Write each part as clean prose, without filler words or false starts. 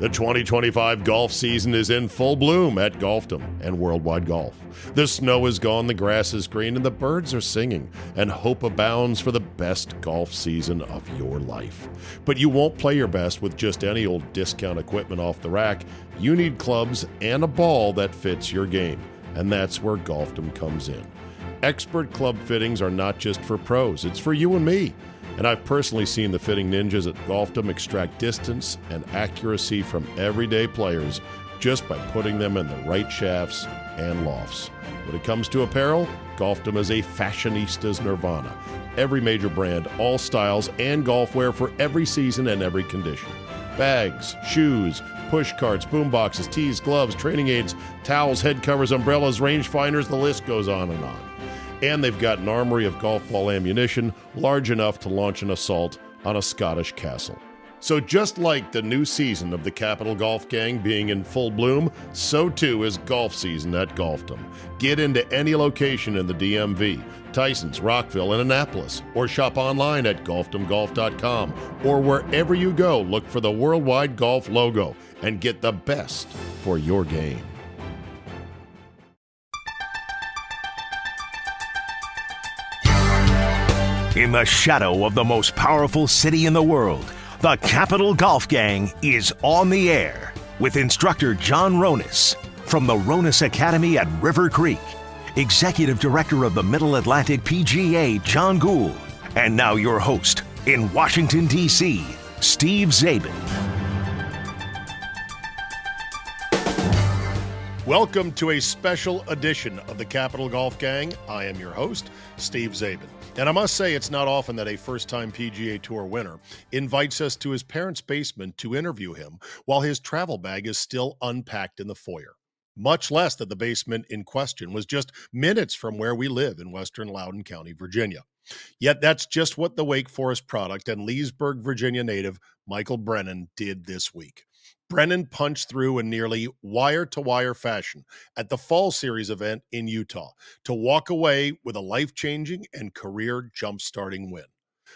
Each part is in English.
The 2025 golf season is in full bloom at Golfdom and Worldwide Golf. The snow is gone, the grass is green, and the birds are singing, and hope abounds for the best golf season of your life. But you won't play your best with just any old discount equipment off the rack. You need clubs and a ball that fits your game, and that's where Golfdom comes in. Expert club fittings are not just for pros, it's for you and me. And I've personally seen the fitting ninjas at Golfdom extract distance and accuracy from everyday players just by putting them in the right shafts and lofts. When it comes to apparel, Golfdom is a fashionista's nirvana. Every major brand, all styles, and golf wear for every season and every condition. Bags, shoes, push carts, boom boxes, tees, gloves, training aids, towels, head covers, umbrellas, rangefinders, the list goes on and on. And they've got an armory of golf ball ammunition large enough to launch an assault on a Scottish castle. So just like the new season of the Capital Golf Gang being in full bloom, so too is golf season at Golfdom. Get into any location in the DMV, Tysons, Rockville, and Annapolis, or shop online at golfdomgolf.com, or wherever you go, look for the Worldwide Golf logo and get the best for your game. In the shadow of the most powerful city in the world, the Capital Golf Gang is on the air with instructor John Ronis from the Ronis Academy at River Creek, Executive Director of the Middle Atlantic PGA, John Gould, and now your host in Washington, D.C., Steve Zabin. Welcome to a special edition of the Capital Golf Gang. I am your host, Steve Zabin. And I must say, it's not often that a first-time PGA Tour winner invites us to his parents' basement to interview him while his travel bag is still unpacked in the foyer. Much less that the basement in question was just minutes from where we live in western Loudoun County, Virginia. Yet that's just what the Wake Forest product and Leesburg, Virginia native Michael Brennan did this week. Brennan punched through in nearly wire-to-wire fashion at the Fall Series event in Utah to walk away with a life-changing and career jump-starting win.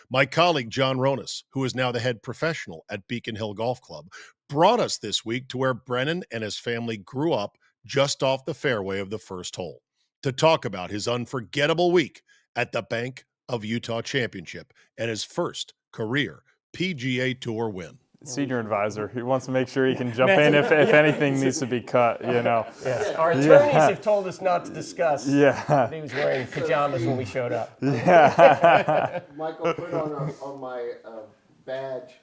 My colleague John Ronis, who is now the head professional at Beacon Hill Golf Club, brought us this week to where Brennan and his family grew up just off the fairway of the first hole to talk about his unforgettable week at the Bank of Utah Championship and his first career PGA Tour win. Senior advisor who wants to make sure he can jump in if anything needs to be cut, you know. Yeah. Our attorneys have told us not to discuss. Yeah. He was wearing pajamas when we showed up. Yeah. Michael put on my badge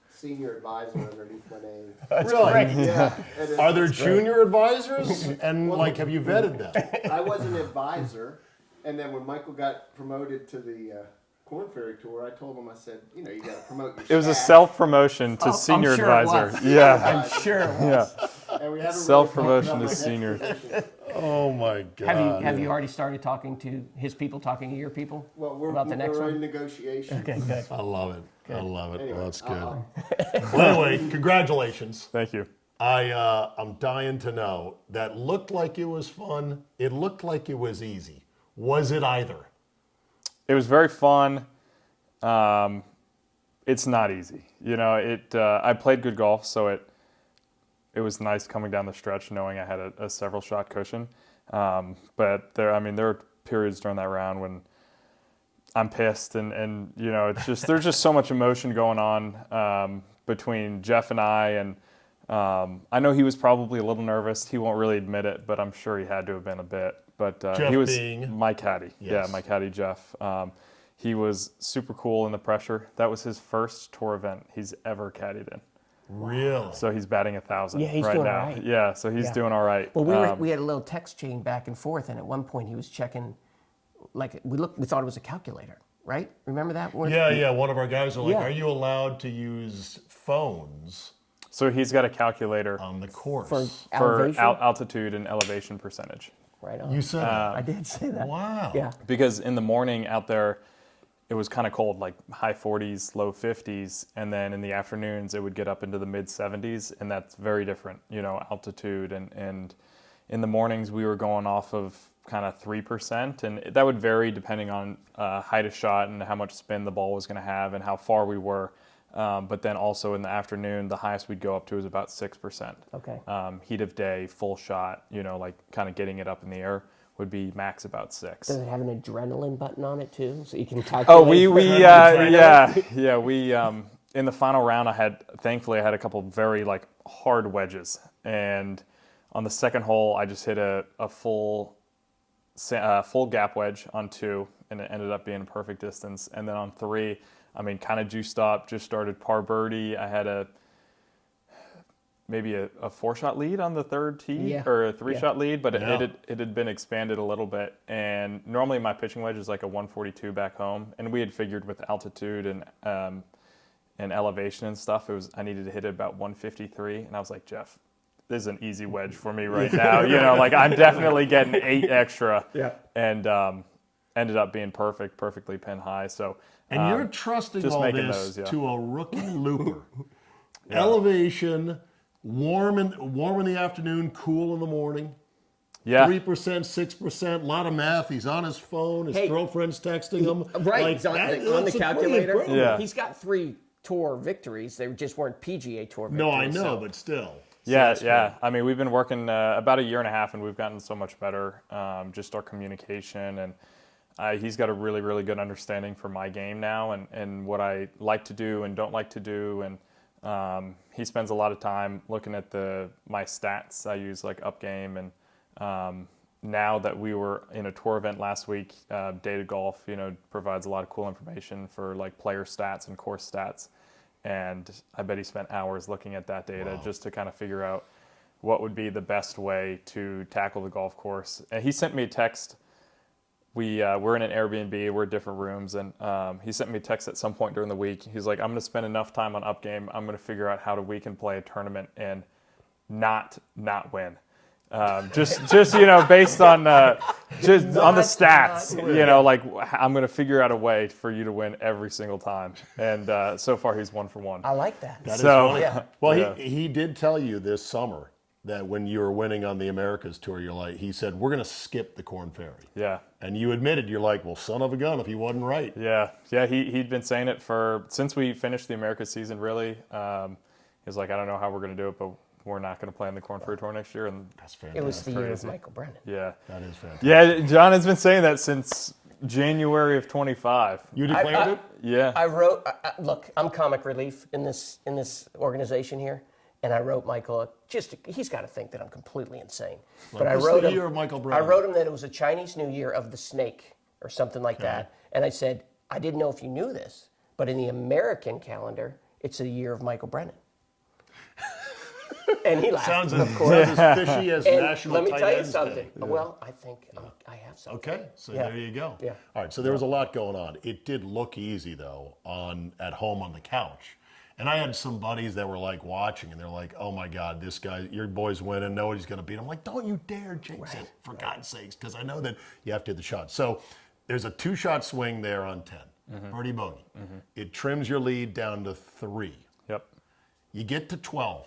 senior advisor underneath my name. Really? Yeah. Are there junior advisors? And have you vetted them? I was an advisor, and then when Michael got promoted to the Corn Ferry Tour, I told him, I said, you got to promote your It was a staff. self-promotion to senior I'm sure advisor. It was. Yeah. I'm sure it was. Yeah. And we haven't Self-promotion really to talked about my next senior. position. Oh my God. Have you already started talking to his people, talking to your people Well, we're about the next in one? negotiations. Okay, good. I love it. Good. I love it. Anyway, Well, that's good. Well, anyway, congratulations. Thank you. I'm dying to know. That looked like it was fun. It looked like it was easy. Was it either? It was very fun. It's not easy. I played good golf, so it was nice coming down the stretch knowing I had a several shot cushion. But there are periods during that round when I'm pissed and it's just, there's just so much emotion going on, between Jeff and I, and I know he was probably a little nervous. He won't really admit it, but I'm sure he had to have been a bit. But Jeff he was being? my caddy. Yes. Yeah, my caddy, Jeff. He was super cool in the pressure. That was his first tour event he's ever caddied in. Really? So he's batting 1,000 Yeah, he's right doing now. all right. Yeah, so he's doing all right. Well, we had a little text chain back and forth, and at one point he was checking, we thought it was a calculator, right? Remember that? Yeah. One of our guys were like, Yeah. are you allowed to use phones So he's got a calculator on the course? For for elevation? altitude and elevation percentage. Right on. You said that. I did say that. Wow. Yeah. Because in the morning out there, it was kind of cold, like high 40s, low 50s, and then in the afternoons it would get up into the mid 70s, and that's very different, altitude. And in the mornings we were going off of kind of 3%, and that would vary depending on height of shot and how much spin the ball was going to have and how far we were. But then also in the afternoon, the highest we'd go up to is about 6%. Okay. Heat of day, full shot, like kind of getting it up in the air would be max about 6. Does it have an adrenaline button on it too, so you can calculate? Oh, we in the final round, thankfully I had a couple very like hard wedges, and on the second hole I just hit a full gap wedge on 2, and it ended up being a perfect distance. And then on 3, kind of juiced up, just started par birdie. I had maybe a 4-shot lead on the third tee, or a 3-shot lead, but it had been expanded a little bit. And normally my pitching wedge is like a 142 back home, and we had figured with altitude and elevation and stuff, I needed to hit it about 153, and I was like, Jeff, this is an easy wedge for me right now. Like I'm definitely getting 8 extra. Yeah. And ended up being perfectly pin high. So. And you're trusting all this to a rookie looper. Yeah. Elevation, warm in the afternoon, cool in the morning. Yeah. 3%, 6%, a lot of math. He's on his phone. His girlfriend's texting him. Right, he's on the calculator. Yeah. He's got 3 tour victories. They just weren't PGA Tour victories. No, I know, but still. Yeah. We've been working about a year and a half, and we've gotten so much better. Just our communication, and he's got a really, really good understanding for my game now, and what I like to do and don't like to do. And he spends a lot of time looking at my stats. I use like UpGame, and now that we were in a tour event last week, Data Golf, provides a lot of cool information for like player stats and course stats. And I bet he spent hours looking at that data just to kind of figure out what would be the best way to tackle the golf course. And he sent me a text. We're in an Airbnb, we're in different rooms, and he sent me a text at some point during the week. He's like, I'm going to spend enough time on UpGame, I'm going to figure out how we can play a tournament and not win. Just based on on the stats, like I'm going to figure out a way for you to win every single time. And so far he's 1 for 1. I like that. That is funny. Yeah. Well, he did tell you this summer that when you were winning on the Americas Tour, he said, we're going to skip the Corn Ferry. Yeah. And you admitted, you're like, well, son of a gun, if he wasn't right. Yeah. He'd been saying it since we finished the Americas season, really. He's like, I don't know how we're going to do it, but we're not going to play in the Corn Ferry Tour next year. And that's fantastic. It was the year of Michael Brennan. Yeah. That is fantastic. Yeah, John has been saying that since January of 25. You declared it? Yeah. I wrote, look, I'm comic relief in this organization here. And I wrote Michael, he's got to think that I'm completely insane. But I wrote him, year of Michael Brennan. I wrote him that it was a Chinese New Year of the snake or something like that. And I said, I didn't know if you knew this, but in the American calendar, it's the year of Michael Brennan. And he laughed. Sounds of course. as fishy as And National let me Tight tell you Ends something. Day. Well, I think I have something. Okay, so there you go. Yeah. All right, so there was a lot going on. It did look easy, though, at home on the couch. And I had some buddies that were like watching, and they're like, oh my God, this guy, your boy's winning, nobody's going to beat him. I'm like, don't you dare jinx it, for God's sakes, because I know that you have to hit the shot. So there's a 2-shot swing there on 10, birdie bogey. It trims your lead down to 3. Yep. You get to 12.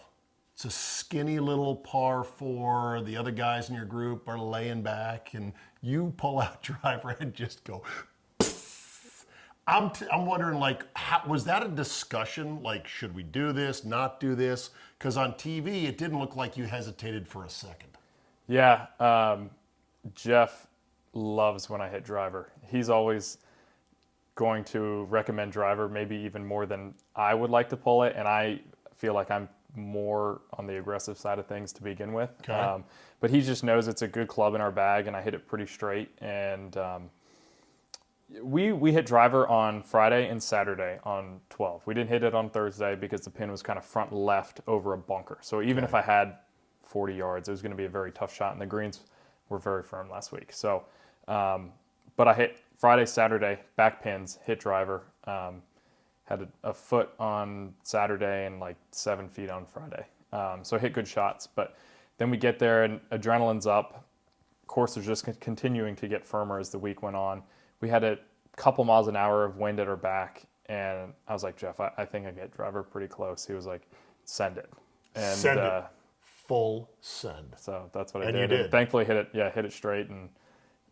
It's a skinny little par 4. The other guys in your group are laying back, and you pull out driver and just go. I'm wondering, was that a discussion? Like, should we do this, not do this? Because on TV, it didn't look like you hesitated for a second. Yeah, Jeff loves when I hit driver. He's always going to recommend driver, maybe even more than I would like to pull it, and I feel like I'm more on the aggressive side of things to begin with. Okay. But he just knows it's a good club in our bag, and I hit it pretty straight. And we hit driver on Friday and Saturday on 12. We didn't hit it on Thursday because the pin was kind of front left over a bunker. So even if I had 40 yards, it was going to be a very tough shot, and the greens were very firm last week. So, but I hit Friday, Saturday, back pins, hit driver, had a foot on Saturday and like 7 feet on Friday. So I hit good shots, but then we get there and adrenaline's up. Course is just continuing to get firmer as the week went on. We had a couple miles an hour of wind at our back, and I was like, Jeff, I think I get driver pretty close. He was like, send it. And, send it. Full send. So that's what I and did. You did. And thankfully hit it straight. And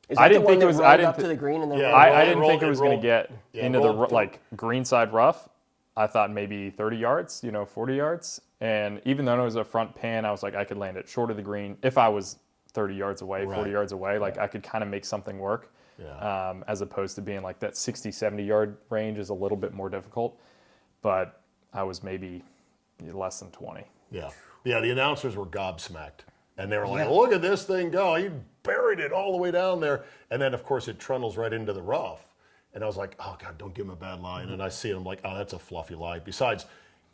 Is that I didn't the one think that rolled up to the green and then I didn't rolled- think it was going to get into the rolled through. like green side rough. I thought maybe 30 yards, 40 yards. And even though it was a front pin, I was like, I could land it short of the green. If I was 30 yards away, 40 yards away, like I could kind of make something work. Yeah. As opposed to being like that 60, 70 yard range is a little bit more difficult. But I was maybe less than 20. Yeah. Yeah, the announcers were gobsmacked. And they were like, look at this thing go. He buried it all the way down there. And then, of course, it trundles right into the rough. And I was like, oh, God, don't give him a bad lie. And I see it, I'm like, oh, that's a fluffy lie. Besides,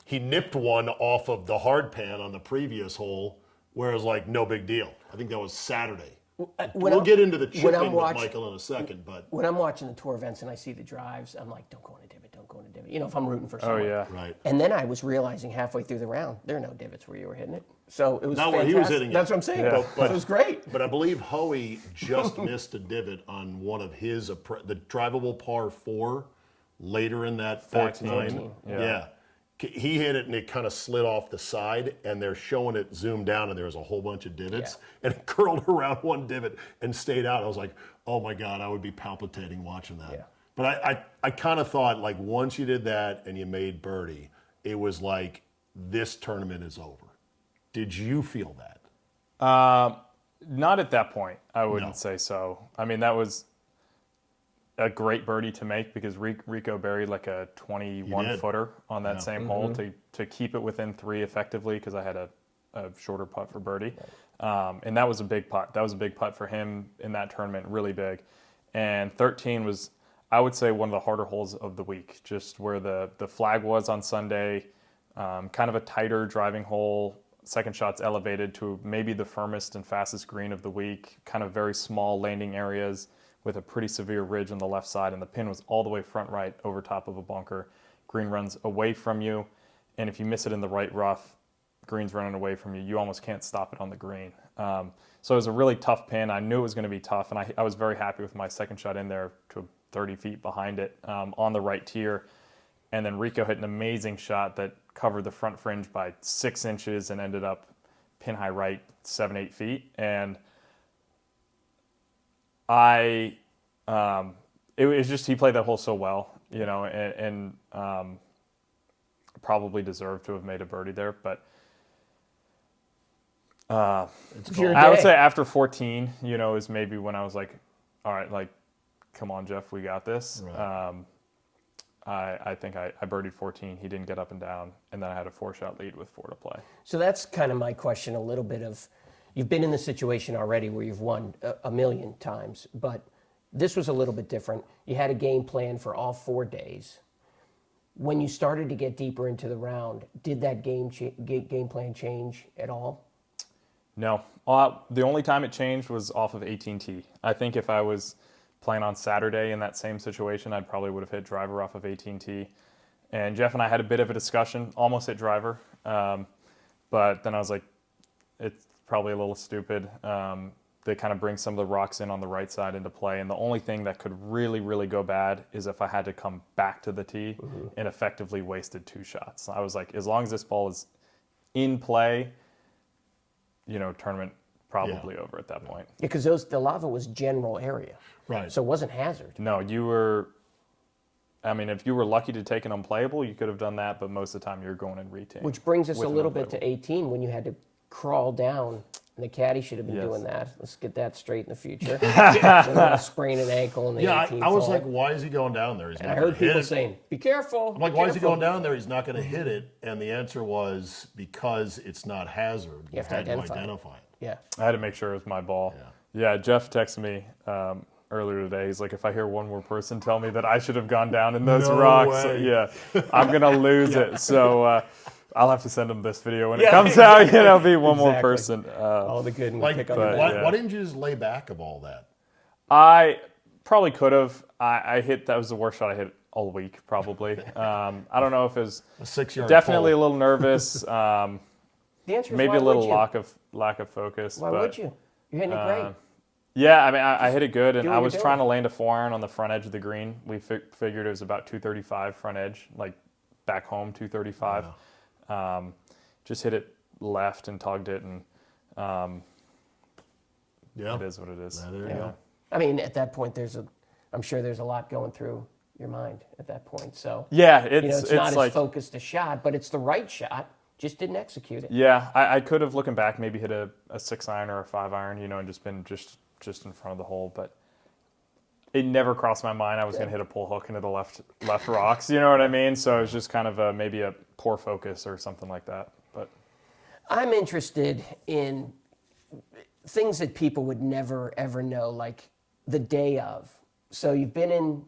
he nipped one off of the hard pan on the previous hole, where it was like, no big deal. I think that was Saturday. We'll get into the chipping with Michael in a second. But when I'm watching the tour events and I see the drives, I'm like, don't go in a divot, don't go in a divot. If I'm rooting for someone. Oh, yeah. Right. And then I was realizing halfway through the round, there are no divots where you were hitting it. So it was Not fantastic. where he was hitting it. That's what I'm saying. Yeah. So it was great. But I believe Hoey just missed a divot on one of his, the drivable par 4 later in that back 14. nine. Yeah. He hit it and it kind of slid off the side, and they're showing it zoomed down, and there was a whole bunch of divots, and it curled around one divot and stayed out. I was like, oh my God, I would be palpitating watching that. Yeah. But I kind of thought, like, once you did that and you made birdie, it was like, this tournament is over. Did you feel that? Not at that point. I wouldn't No. say so. I mean, that was a great birdie to make because Rico buried like a 21-footer on that same hole to keep it within 3 effectively because I had a shorter putt for birdie. And that was a big putt. That was a big putt for him in that tournament, really big. And 13 was, I would say, one of the harder holes of the week, just where the flag was on Sunday, kind of a tighter driving hole. Second shot's elevated to maybe the firmest and fastest green of the week, kind of very small landing areas with a pretty severe ridge on the left side, and the pin was all the way front right over top of a bunker. Green runs away from you, and if you miss it in the right rough, green's running away from you. You almost can't stop it on the green. So it was a really tough pin. I knew it was going to be tough, and I was very happy with my second shot in there to 30 feet behind it on the right tier. And then Rico hit an amazing shot that covered the front fringe by 6 inches and ended up pin high right 7-8 feet. And it was just, he played that hole so well, and probably deserved to have made a birdie there. But I would say after 14, is maybe when I was like, all right, like, come on, Jeff, we got this. Right. I think I birdied 14. He didn't get up and down, and then I had a 4-shot lead with 4 to play. So that's kind of my question, a little bit of, you've been in the situation already where you've won a million times, but this was a little bit different. You had a game plan for all 4 days. When you started to get deeper into the round, did that game plan change at all? No. The only time it changed was off of 18T. I think if I was playing on Saturday in that same situation, I probably would have hit driver off of 18T. And Jeff and I had a bit of a discussion, almost hit driver. But then I was like, it's probably a little stupid. They kind of bring some of the rocks in on the right side into play. And the only thing that could really, really go bad is if I had to come back to the tee and effectively wasted 2 shots. I was like, as long as this ball is in play, tournament probably over at that point. Yeah, because the lava was general area. Right. So it wasn't hazard. No, if you were lucky to take an unplayable, you could have done that, but most of the time you're going in retain. Which brings us with a an little bit to unplayable. 18 when you had to crawl down. And the caddy should have been Yes. doing that. Let's get that straight in the future. So not sprain an ankle in the 18th I was hole. like, why is he going down there? He's And not I gonna heard hit people it. saying, be careful. I'm like, why is he going down there? He's not going to hit it. And the answer was because it's not hazard. You have to had identify it. Yeah. I had to make sure it was my ball. Yeah, Jeff texted me earlier today. He's like, if I hear one more person tell me that I should have gone down in those No rocks, way. yeah, I'm going to lose it. So I'll have to send him this video when it comes out. Be one more Exactly. person. All the good and Like, pick up but- the why, yeah. why didn't you just lay back of all that? I probably could have. I hit, that was the worst shot I hit all week, probably. I don't know if it was A 6-yard definitely a pull. little nervous. The answer is Maybe why a little would you? lack of focus. Why but, would you? You're hitting it great. Yeah, I mean, I hit it good, and Do what I you're was doing. trying to land a 4-iron on the front edge of the green. We figured it was about 235 front edge, like back home 235. Just hit it left and tugged it, and Yeah. it is what it is. There you Yeah. go. I mean, at that point, I'm sure there's a lot going through your mind at that point. So Yeah, it's not like, as focused a shot, but it's the right shot. Just didn't execute it. Yeah, I could have, looking back, maybe hit a 6-iron or a 5-iron, and just been just in front of the hole, but it never crossed my mind I was going to hit a pull hook into the left rocks. You know what I mean? So it was just kind of maybe a poor focus or something like that. But I'm interested in things that people would never, ever know, like the day of. So you've been in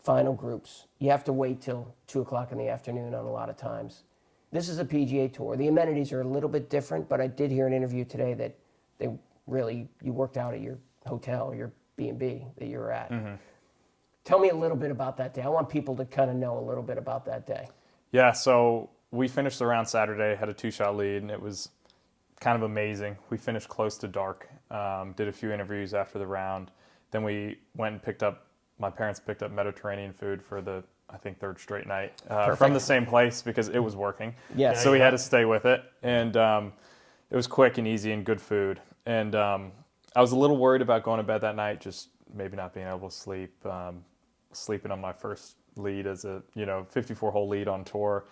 final groups. You have to wait till 2 o'clock in the afternoon on a lot of times. This is a PGA Tour. The amenities are a little bit different, but I did hear an interview today that you worked out at your hotel, your B&B that you were at. Mm-hmm. Tell me a little bit about that day. I want people to kind of know a little bit about that day. Yeah, so we finished the round Saturday, had a 2-shot lead, and it was kind of amazing. We finished close to dark, did a few interviews after the round. Then we went and my parents picked up Mediterranean food for the, I think, third straight night from the same place because it was working. Yeah. So we had to stay with it. And it was quick and easy and good food. And I was a little worried about going to bed that night, just maybe not being able to sleep, sleeping on my first lead as a 54-hole lead on tour.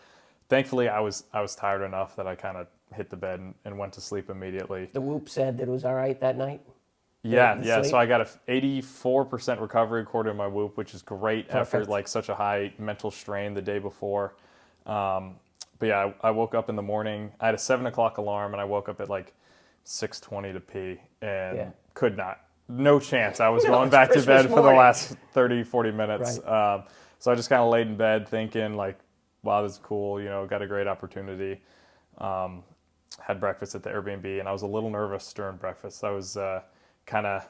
Thankfully, I was tired enough that I kind of hit the bed and went to sleep immediately. The Whoop said that it was all right that night? Yeah. So I got a 84% recovery according to my Whoop, which is great. Perfect. After like such a high mental strain the day before. But yeah, I woke up in the morning. I had a 7 o'clock alarm, and I woke up at like 6:20 to pee, and could not. No chance. I was going back to bed for the last 30, 40 minutes. Right. So I just kind of laid in bed thinking like, wow, this is cool. Got a great opportunity. Had breakfast at the Airbnb, and I was a little nervous during breakfast. I was kind of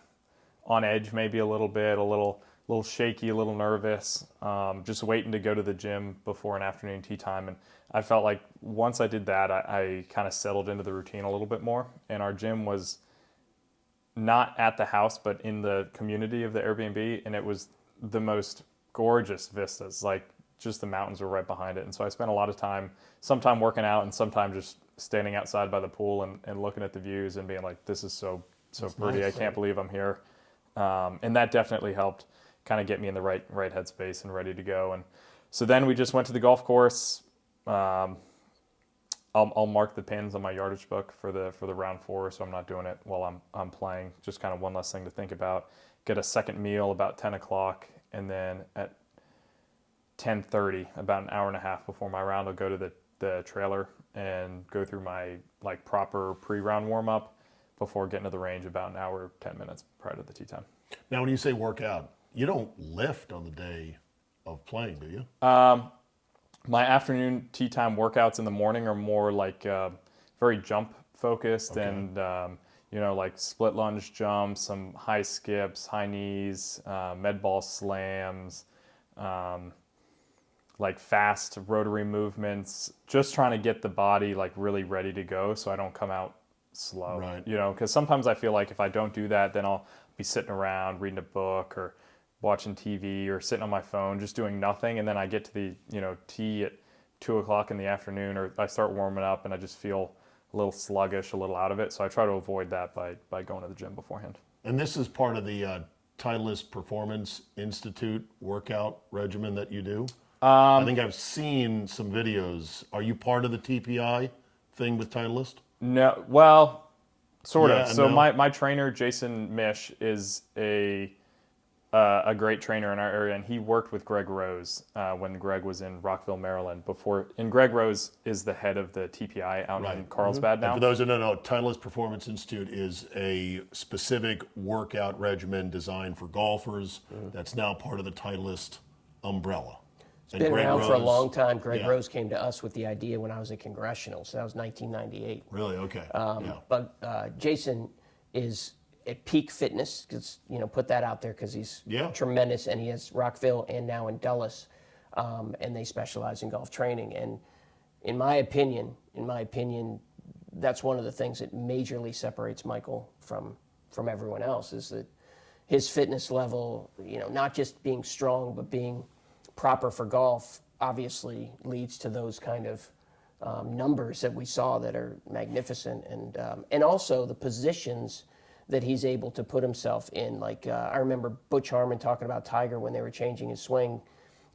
on edge, maybe a little bit, a little shaky, a little nervous, just waiting to go to the gym before an afternoon tea time. And I felt like once I did that, I kind of settled into the routine a little bit more. And our gym was not at the house, but in the community of the Airbnb. And it was the most gorgeous vistas, like just the mountains were right behind it. And so I spent a lot of time, sometime working out and sometime just standing outside by the pool and looking at the views and being like, this is so pretty. Nice, I can't believe I'm here. And that definitely helped kind of get me in the right headspace and ready to go. And so then we just went to the golf course. I'll mark the pins on my yardage book for the round 4, so I'm not doing it while I'm playing. Just kind of one less thing to think about. Get a second meal about 10 o'clock, and then at 10:30, about an hour and a half before my round, I'll go to the trailer and go through my like proper pre-round warm-up before getting to the range about an hour, 10 minutes prior to the tee time. Now, when you say workout, you don't lift on the day of playing, do you? My afternoon tee time workouts in the morning are more like very jump focused, okay. And like split lunge jumps, some high skips, high knees, med ball slams, like fast rotary movements, just trying to get the body like really ready to go so I don't come out slow. Right. Because sometimes I feel like if I don't do that, then I'll be sitting around reading a book or watching TV or sitting on my phone just doing nothing, and then I get to the tee at 2 o'clock in the afternoon, or I start warming up and I just feel a little sluggish, a little out of it. So I try to avoid that by going to the gym beforehand. And this is part of the Titleist Performance Institute workout regimen that you do? I think I've seen some videos. Are you part of the TPI thing with Titleist? No, well, sort of. So no. My trainer, Jason Mish, is a great trainer in our area, and he worked with Greg Rose when Greg was in Rockville, Maryland. And Greg Rose is the head of the TPI out in Carlsbad now. And for those who don't know, Titleist Performance Institute is a specific workout regimen designed for golfers that's now part of the Titleist umbrella. It's been around for a long time. Greg Rose came to us with the idea when I was at Congressional, so that was 1998. Really? Okay. But Jason is at peak fitness, because put that out there because he's tremendous, and he has Rockville and now in Dulles, and they specialize in golf training. And in my opinion, that's one of the things that majorly separates Michael from everyone else, is that his fitness level, not just being strong but being proper for golf, obviously leads to those kind of numbers that we saw that are magnificent, and also the positions that he's able to put himself in. Like I remember Butch Harmon talking about Tiger when they were changing his swing.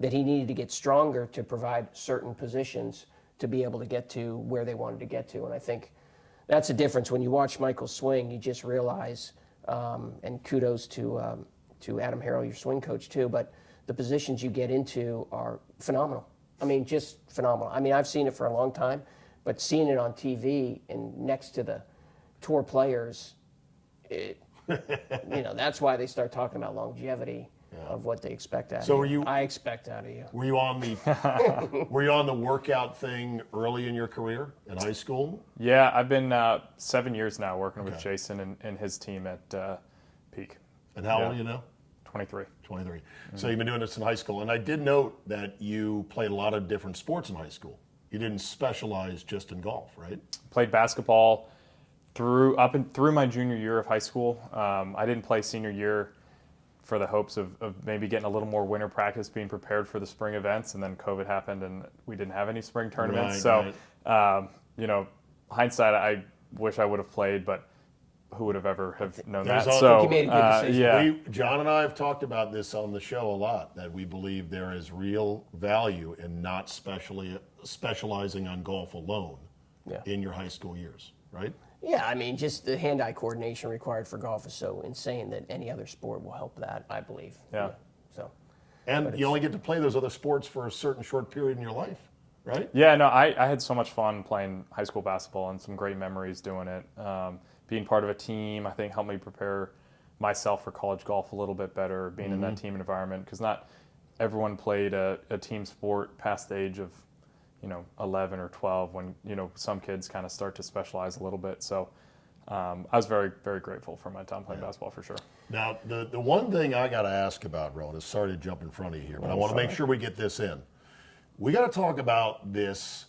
that he needed to get stronger to provide certain positions to be able to get to where they wanted to get to. And I think that's the difference. When you watch Michael swing, you just realize, and kudos to Adam Harrell, your swing coach too, but the positions you get into are phenomenal. I mean, just phenomenal. I mean, I've seen it for a long time, but seeing it on TV and next to the tour players, that's why they start talking about longevity of what they expect out of you. I expect out of you. Were you on the workout thing early in your career in high school? Yeah, I've been 7 years now working with Jason and his team at Peak. And how old are you now? 23. 23. Mm-hmm. So you've been doing this in high school. And I did note that you played a lot of different sports in high school. You didn't specialize just in golf, right? Played basketball through my junior year of high school. I didn't play senior year for the hopes of maybe getting a little more winter practice, being prepared for the spring events, and then COVID happened and we didn't have any spring tournaments. Hindsight, I wish I would have played, but who would have ever have known that? So you made a good decision. Yeah. John and I have talked about this on the show a lot, that we believe there is real value in not specializing on golf alone in your high school years, right? Yeah, I mean, just the hand-eye coordination required for golf is so insane that any other sport will help that, I believe. Yeah. So. And you only get to play those other sports for a certain short period in your life, right? Yeah, no, I had so much fun playing high school basketball and some great memories doing it. Being part of a team, I think, helped me prepare myself for college golf a little bit better, being in that team environment, because not everyone played a team sport past the age of 11 or 12 when, some kids kind of start to specialize a little bit. So I was very, very grateful for my time playing basketball for sure. Now, the one thing I got to ask about, Ron, is sorry to jump in front of you here, but I want to make sure we get this in. We got to talk about this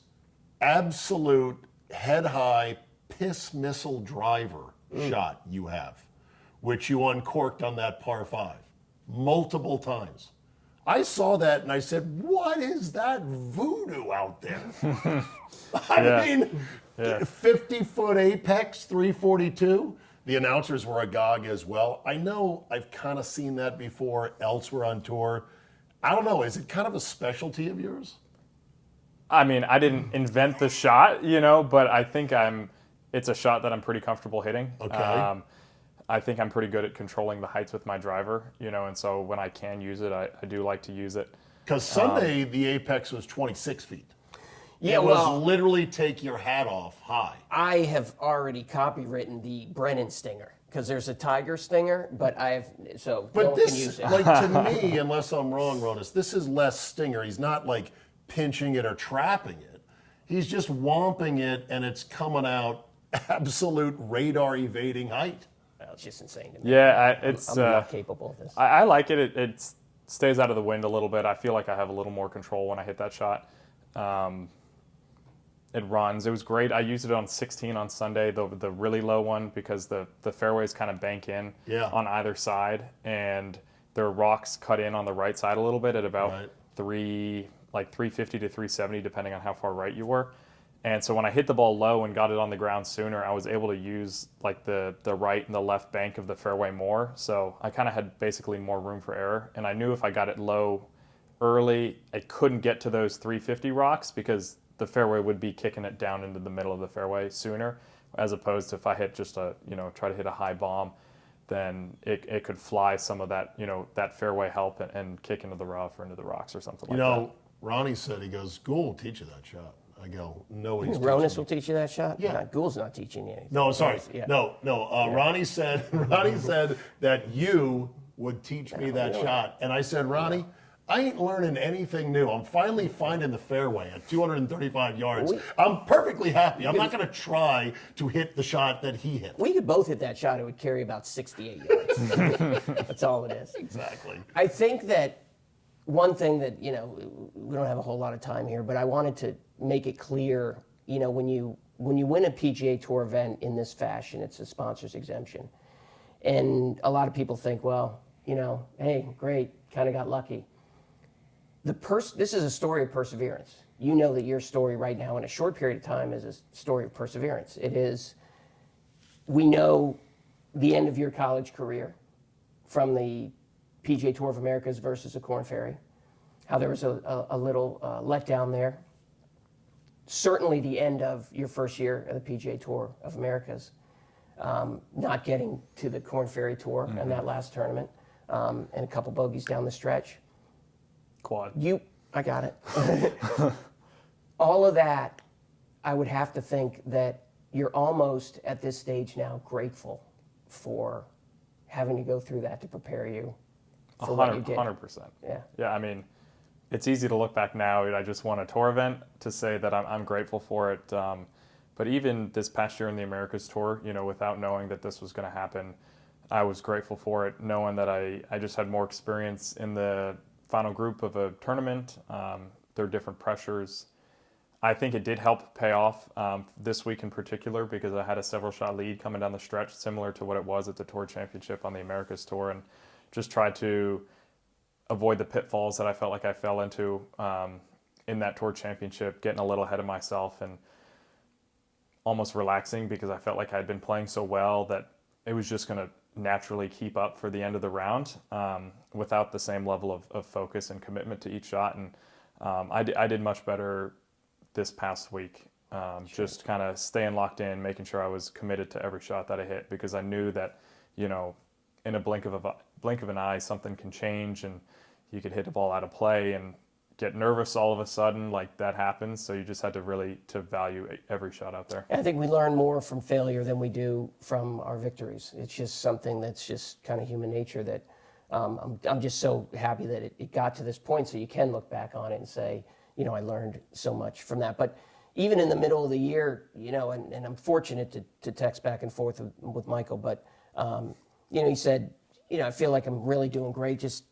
absolute head-high piss missile driver shot you have, which you uncorked on that par 5 multiple times. I saw that and I said, what is that voodoo out there? I mean, 50-foot apex, 342. The announcers were agog as well. I know I've kind of seen that before elsewhere on tour. I don't know, is it kind of a specialty of yours? I mean, I didn't invent the shot, but I think it's a shot that I'm pretty comfortable hitting. Okay. I think I'm pretty good at controlling the heights with my driver, and so when I can use it, I do like to use it. Because Sunday, the apex was 26 feet. Yeah, it was literally take your hat off high. I have already copywritten the Brennan stinger, because there's a Tiger stinger, but no one can use it. Like, to me, unless I'm wrong, Ronas, this is less stinger. He's not like pinching it or trapping it. He's just whomping it, and it's coming out absolute radar evading height. It's just insane to me. Yeah, I'm not capable of this. I like it. It stays out of the wind a little bit. I feel like I have a little more control when I hit that shot. It runs. It was great. I used it on 16 on Sunday, the really low one, because the fairways kind of bank in on either side, and there are rocks cut in on the right side a little bit at about 350 to 370, depending on how far right you were. And so when I hit the ball low and got it on the ground sooner, I was able to use like the right and the left bank of the fairway more. So I kind of had basically more room for error. And I knew if I got it low early, I couldn't get to those 350 rocks because the fairway would be kicking it down into the middle of the fairway sooner, as opposed to if I hit just try to hit a high bomb, then it could fly some of that, that fairway help and kick into the rough or into the rocks or something like that. Ronnie said, he goes, Gould will teach you that shot. I go, no, he's Ronas will teach you that shot? Yeah. No, Gould's not teaching you anything. No, sorry. Yeah. No. Ronnie said that you would teach me that shot. And I said, Ronnie, I ain't learning anything new. I'm finally finding the fairway at 235 yards. I'm perfectly happy. I'm not going to try to hit the shot that he hit. We could both hit that shot. It would carry about 68 yards. That's all it is. Exactly. I think that one thing that, we don't have a whole lot of time here, but I wanted to make it clear, when you win a PGA Tour event in this fashion, it's a sponsor's exemption. And a lot of people think, well, hey, great, kind of got lucky. This is a story of perseverance. You know that your story right now in a short period of time is a story of perseverance. It is, we know the end of your college career from the PGA Tour of Americas versus the Korn Ferry, how there was a little letdown there. Certainly the end of your first year of the PGA Tour of Americas, not getting to the Korn Ferry Tour and that last tournament, and a couple bogeys down the stretch. Quad. I got it. All of that, I would have to think that you're almost at this stage now grateful for having to go through that to prepare you for what you did. 100%. Yeah. Yeah, I mean, it's easy to look back now. I just won a tour event to say that I'm grateful for it. But even this past year in the Americas Tour, without knowing that this was going to happen, I was grateful for it, knowing that I just had more experience in the final group of a tournament. There are different pressures. I think it did help pay off this week in particular because I had a several shot lead coming down the stretch, similar to what it was at the Tour Championship on the Americas Tour, and just tried to avoid the pitfalls that I felt like I fell into in that Tour Championship, getting a little ahead of myself and almost relaxing because I felt like I had been playing so well that it was just going to naturally keep up for the end of the round without the same level of focus and commitment to each shot. And I did much better this past week, just kind of staying locked in, making sure I was committed to every shot that I hit because I knew that, in a blink of an eye, something can change and you could hit a ball out of play and get nervous all of a sudden, like that happens. So you just had to really value every shot out there. I think we learn more from failure than we do from our victories. It's just something that's just kind of human nature that I'm just so happy that it got to this point so you can look back on it and say, I learned so much from that. But even in the middle of the year, and I'm fortunate to text back and forth with Michael, but, he said, I feel like I'm really doing great, just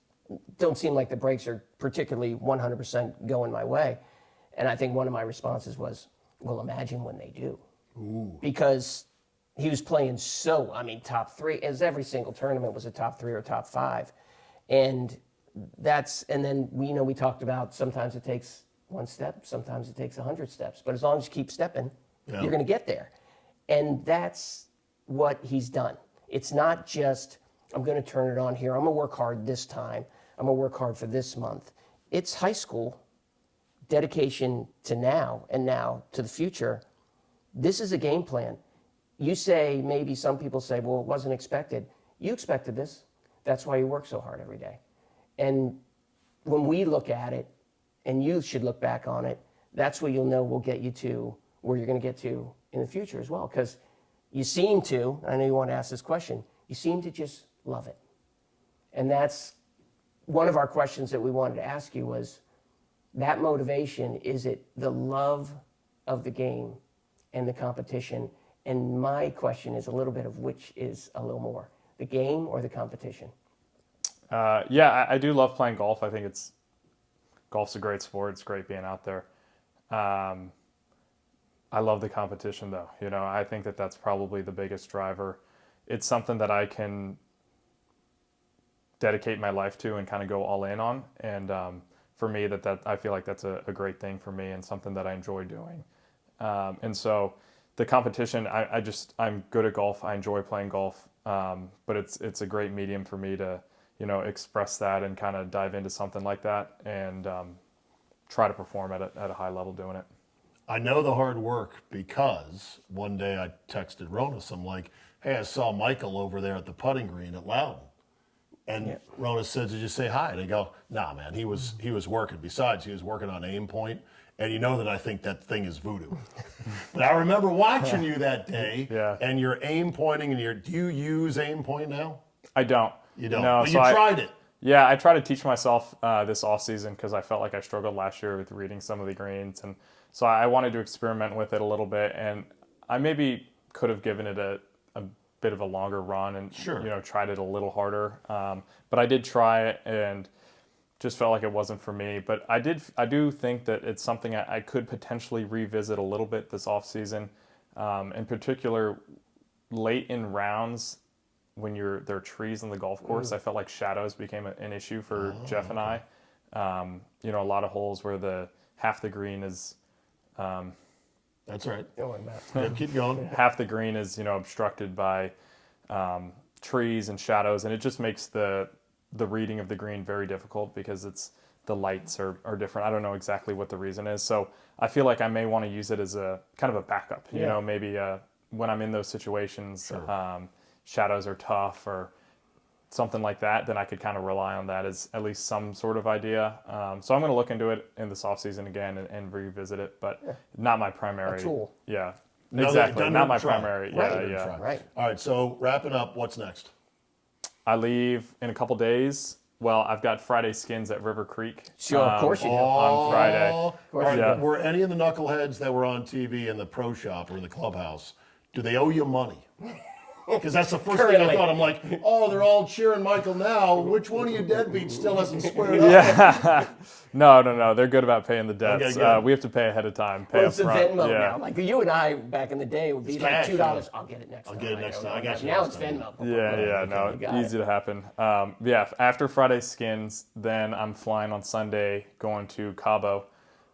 don't seem like the breaks are particularly 100% going my way. And I think one of my responses was, well, imagine when they do. Ooh. Because he was playing top three, as every single tournament was a top three or top five. And then we talked about sometimes it takes one step, sometimes it takes 100 steps. But as long as you keep stepping, you're going to get there. And that's what he's done. It's not just, I'm going to turn it on here. I'm going to work hard this time. I'm going to work hard for this month. It's high school dedication to now and now to the future. This is a game plan. You say, maybe some people say, well, it wasn't expected. You expected this. That's why you work so hard every day. And when we look at it, and you should look back on it, that's what you'll know will get you to where you're going to get to in the future as well. Because you seem to, I know you want to ask this question, you seem to just love it. And that's one of our questions that we wanted to ask you was, that motivation, is it the love of the game and the competition? And my question is a little bit of which is a little more, the game or the competition? I do love playing golf. I think golf's a great sport. It's great being out there. I love the competition though. I think that's probably the biggest driver. It's something that I can dedicate my life to and kind of go all in on. And for me, that I feel like that's a great thing for me and something that I enjoy doing. And so the competition, I'm good at golf. I enjoy playing golf. But it's a great medium for me to, express that and kind of dive into something like that and try to perform at a high level doing it. I know the hard work because one day I texted Ronas. I'm like, hey, I saw Michael over there at the putting green at Loudon. And Ronas said, did you say hi? And I go, nah, man, he was working. Besides, he was working on aim point. And you know that I think that thing is voodoo. But I remember watching you that day and your aim pointing and do you use aim point now? I don't. You don't? No, but you tried it. Yeah, I tried to teach myself this off season because I felt like I struggled last year with reading some of the greens. And so I wanted to experiment with it a little bit. And I maybe could have given it a bit of a longer run and tried it a little harder. But I did try it and just felt like it wasn't for me. But I do think that it's something I could potentially revisit a little bit this off season. In particular, late in rounds when there are trees on the golf course, I felt like shadows became an issue for Jeff and I. A lot of holes where half the green is. That's right. Keep going. Half the green is obstructed by trees and shadows, and it just makes the reading of the green very difficult because the lights are different. I don't know exactly what the reason is. So I feel like I may want to use it as a kind of a backup. You know, maybe when I'm in those situations, shadows are tough or something like that, then I could kind of rely on that as at least some sort of idea. So I'm going to look into it in this off season again and revisit it, but not my primary. A tool. Yeah, No, exactly. done Not it, my try. primary. Right. Yeah. Right. All right, so wrapping up, what's next? I leave in a couple days. Well, I've got Friday skins at River Creek. Sure, of course you do. On Friday. All course right, you do. were any of the knuckleheads that were on TV in the pro shop or in the clubhouse, do they owe you money? Because that's the first thing I Currently. thought. I'm like, oh, they're all cheering Michael now. Which one of you deadbeats still hasn't squared up? Yeah. No. They're good about paying the debts. Okay, good. We have to pay ahead of time. Pay Well, up it's the front. Venmo Yeah. now. Like you and I back in the day would be It's like cash, $2. yeah. I'll get it next time. I'll get it next time. I got you Now next it's time. Venmo. Yeah, You got easy to happen. After Friday skins, then I'm flying on Sunday, going to Cabo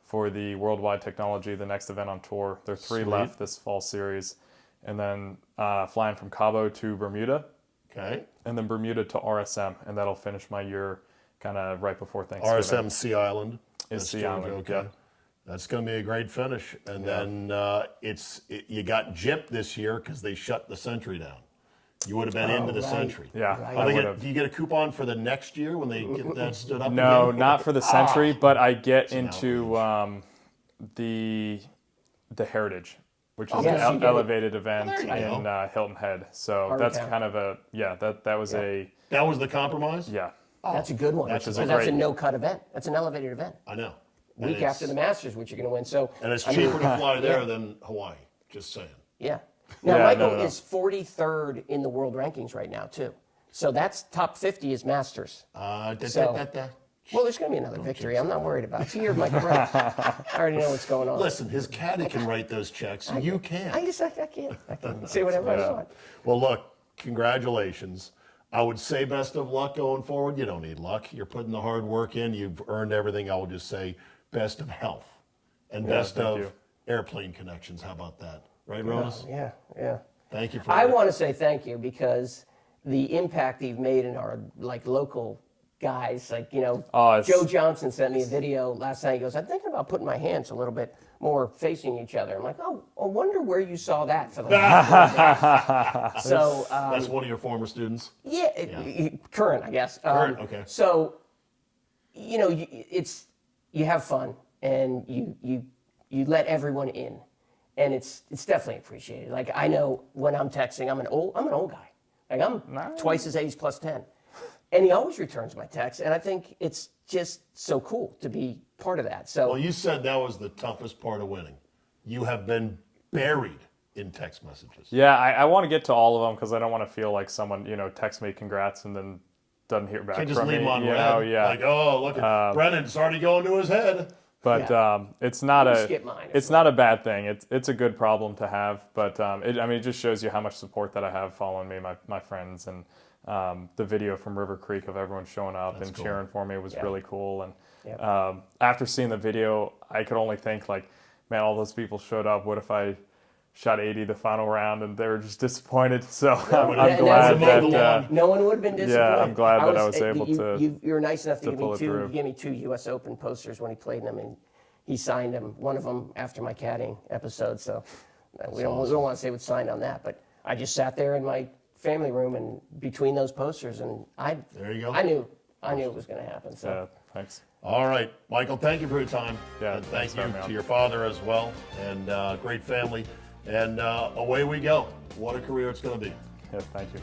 for the Worldwide Technology, the next event on tour. There are 3 Sweet. left this fall series. And then flying from Cabo to Bermuda, Okay. and then Bermuda to RSM, and that'll finish my year kind of right before Thanksgiving. RSM Sea Island. Is That's Sea Georgia, Island, okay. yeah. That's going to be a great finish. And then you got gypped this year because they shut the Century down. You would have been into the right. Century. Yeah, Right. I would have. Do you get a coupon for the next year when they get that stood up No, again? not for the Century, but I get an into the Heritage, which is Yes, you an get it. elevated event There you in Hilton Head. So Hard that's count. kind of that was That was the compromise? That's a good one. Which is Because a that's a great- no-cut event. That's an elevated event. I know. Week after the Masters, which you're going to win. So And it's I mean, cheaper to fly there than Hawaii, just saying. Yeah. Now Yeah, Michael no. is 43rd in the world rankings right now too. So that's top 50 is Masters. So- Well, there's going to be another victory. I'm not worried about it. So you're Michael Brennan. I already know what's going on. Listen, his caddy can write those checks. You can't. I can say whatever I want. Well, look, congratulations. I would say best of luck going forward. You don't need luck. You're putting the hard work in. You've earned everything. I will just say best of health and best thank of you. airplane connections. How about that? Right, Rose? Yeah. Thank you for I that. want to say thank you because the impact you've made in our local guys, Joe Johnson sent me a video last night. He goes, I'm thinking about putting my hands a little bit more facing each other. I'm like, oh, I wonder where you saw that for the last 4 days. So, That's one of your former students? current, I guess. Current, okay. So, you have fun and you let everyone in, and it's definitely appreciated. Like I know when I'm texting, I'm an old guy. Like I'm twice his age plus 10, and he always returns my text, and I think it's just so cool to be part of that. So Well, you said that was the toughest part of winning. You have been buried in text messages. Yeah, I want to get to all of them because I don't want to feel like someone texts me congrats and then doesn't hear back Can't just from leave me. them on you red. know, yeah. Like, oh, look at Brennan's already going to his head. But Yeah. it's not You skip mine. it's not a bad thing. It's a good problem to have. But it just shows you how much support that I have following me, my friends, and the video from River Creek of everyone showing up and cheering for me was really cool. And after seeing the video, I could only think like, man, all those people showed up. What if I shot 80 the final round and they were just disappointed? So I'm And glad that's the that. thing. No one would have been disappointed. I'm glad that I was able to- You were nice enough to give pull me it two. through. You gave me 2 U.S. Open posters when he played them, and he signed them. One of them after my caddying episode. So we don't want to say what's signed on that, but I just sat there in my family room and between those posters, and There you go. I knew it was going to happen. So. Yeah, thanks. All right, Michael, thank you for your time. Yeah, and thanks thank for you having me to on. your father as well, and great family. And away we go. What a career it's going to be. Yeah, thank you.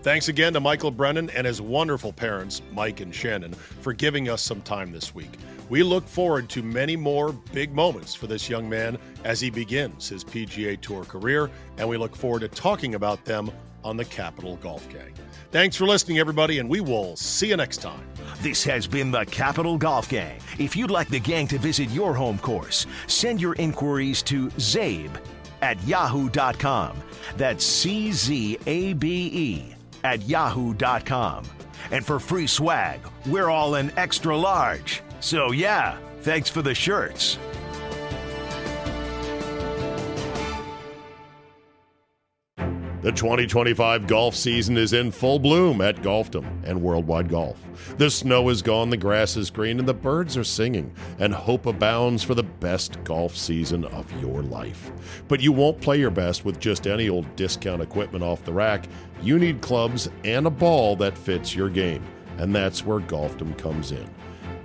Thanks again to Michael Brennan and his wonderful parents, Mike and Shannon, for giving us some time this week. We look forward to many more big moments for this young man as he begins his PGA Tour career, and we look forward to talking about them on the Capital Golf Gang. Thanks for listening, everybody, and we will see you next time. This has been the Capital Golf Gang. If you'd like the gang to visit your home course, send your inquiries to zabe@yahoo.com. That's CZABE@yahoo.com. And for free swag, we're all in extra large. So yeah, thanks for the shirts. The 2025 golf season is in full bloom at Golfdom and Worldwide Golf. The snow is gone, the grass is green, and the birds are singing, and hope abounds for the best golf season of your life. But you won't play your best with just any old discount equipment off the rack. You need clubs and a ball that fits your game, and that's where Golfdom comes in.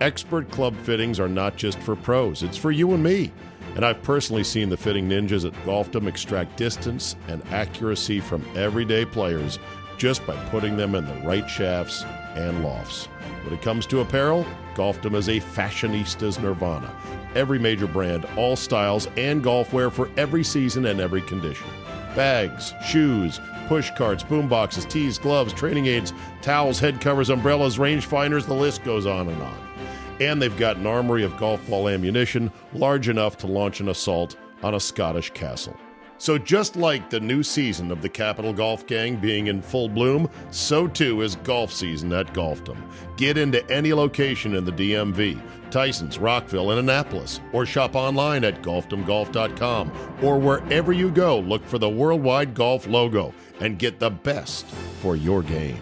Expert club fittings are not just for pros, it's for you and me. And I've personally seen the fitting ninjas at Golfdom extract distance and accuracy from everyday players just by putting them in the right shafts and lofts. When it comes to apparel, Golfdom is a fashionista's nirvana. Every major brand, all styles, and golf wear for every season and every condition. Bags, shoes, push carts, boom boxes, tees, gloves, training aids, towels, head covers, umbrellas, rangefinders, the list goes on and on. And they've got an armory of golf ball ammunition large enough to launch an assault on a Scottish castle. So just like the new season of the Capital Golf Gang being in full bloom, so too is golf season at Golfdom. Get into any location in the DMV, Tysons, Rockville, and Annapolis, or shop online at golfdomgolf.com, or wherever you go, look for the Worldwide Golf logo and get the best for your game.